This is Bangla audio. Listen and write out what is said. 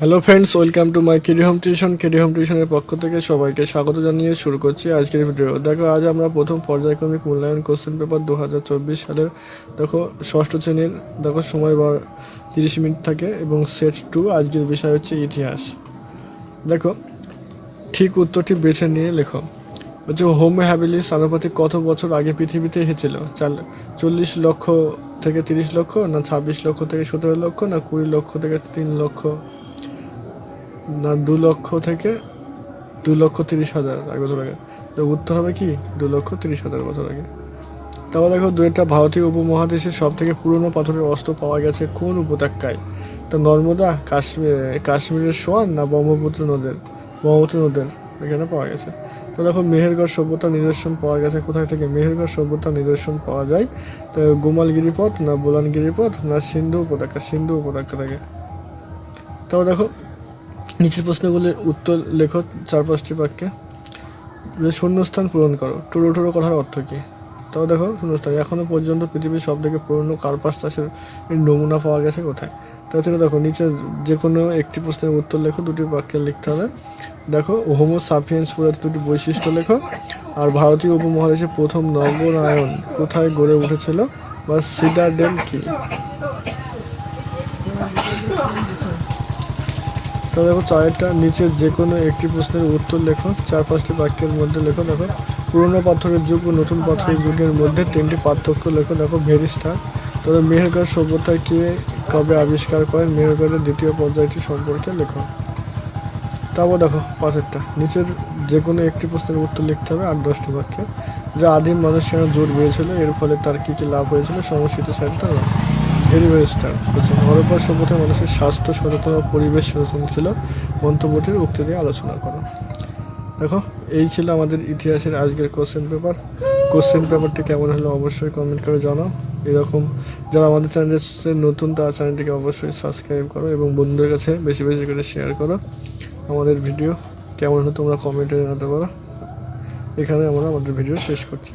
Hello friends, welcome to my KD home tuition. KD home টিউশনের পক্ষ থেকে সবাইকে স্বাগত জানিয়ে শুরু করছি আজকের ভিডিও। দেখো, আজ আমরা প্রথম পর্যায়ক্রমিক মূল্যায়ন কোশ্চেন পেপার 2024 সালের দেখো ষষ্ঠ শ্রেণীর দেখো সময় 30 মিনিট থাকে এবং সেট 2 আজকের বিষয় হচ্ছে ইতিহাস। দেখো, ঠিক উত্তরটি বেছে নিয়ে লেখো। হচ্ছে হোমো হ্যাবিলিস আনুপাতিক কত বছর আগে পৃথিবীতে এসেছিল? 40 লক্ষ থেকে 30 লক্ষ, না 26 লক্ষ থেকে 17 লক্ষ, না 20 লক্ষ থেকে 3 লক্ষ, না 2 লক্ষ থেকে 2,30,000 বছর আগে? তো উত্তর হবে কি 2,30,000 বছর আগে। তারপর দেখো, দুইটা ভারতীয় উপমহাদেশের সব থেকে পুরনো পাথরের অস্ত্র পাওয়া গেছে কোন উপত্যকায়? তো নর্মদা, কাশ্মীরের সোয়ান, না ব্রহ্মপুত্র নদের এখানে পাওয়া গেছে। তো দেখো, মেহেরগড় সভ্যতার নিদর্শন পাওয়া গেছে কোথায় থেকে? মেহেরগড় সভ্যতার নিদর্শন পাওয়া যায় তো গোমাল গিরিপথ, না বোলান গিরিপথ, না সিন্ধু উপত্যকা থেকে। তারপর দেখো, নিচের প্রশ্নগুলির উত্তর লেখো 4-5টি বাক্যে। শূন্যস্থান পূরণ করো। টুরো কথার অর্থ কী? তাও দেখো, শূন্যস্থান। এখনো পর্যন্ত পৃথিবীর সব থেকে পুরনো কার্পাস চাষের নমুনা পাওয়া গেছে কোথায়? তাহলে দেখো, নিচে যে কোনো একটি প্রশ্নের উত্তর লেখো, 2টি বাক্যে লিখতে হবে। দেখো, হোমো সাপিয়েন্স প্রজাতির 2টি বৈশিষ্ট্য লেখো। আর ভারতীয় উপমহাদেশে প্রথম নগরায়ন কোথায় গড়ে উঠেছিল বা সিডারডেল কি? তো দেখো, চারটা নিচে যে কোনো একটি প্রশ্নের উত্তর লেখো, 4-5টি বাক্যের মধ্যে লেখো। দেখো, পুরনো পাথরের যুগ ও নতুন পাথরের যুগের মধ্যে 3টি পার্থক্য লেখো। দেখো, ভেরি স্টার। তবে মেহেরগড় সভ্যতা কে কবে আবিষ্কার করেন? মেহেরগড়ের দ্বিতীয় পর্যায়টি সম্পর্কে লেখো। তারপর দেখো, 5টা নিচের যে কোনো একটি প্রশ্নের উত্তর লিখতে হবে 8-10টি বাক্যে। যা আদিম মানুষ কেন জোর বেড়েছিল, এর ফলে তার কী কী লাভ হয়েছিল? সমস্যিত সাহিত্য ভেরি স্টার। হরপ্পা সভ্যতায় মানুষের স্বাস্থ্য সচেতন ও পরিবেশ সচেতন ছিল, মন্তব্যটির উক্তি দিয়ে আলোচনা করো। দেখো, এই ছিল আমাদের ইতিহাসের আজকের কোশ্চেন পেপারটি কেমন হলো অবশ্যই কমেন্ট করে জানাও। এরকম যারা আমাদের চ্যানেলে নতুন, তার চ্যানেলটিকে অবশ্যই সাবস্ক্রাইব করো এবং বন্ধুদের কাছে বেশি বেশি করে শেয়ার করো। আমাদের ভিডিও কেমন হলো তোমরা কমেন্টে জানাতে পারো। এখানে আমরা আমাদের ভিডিও শেষ করছি।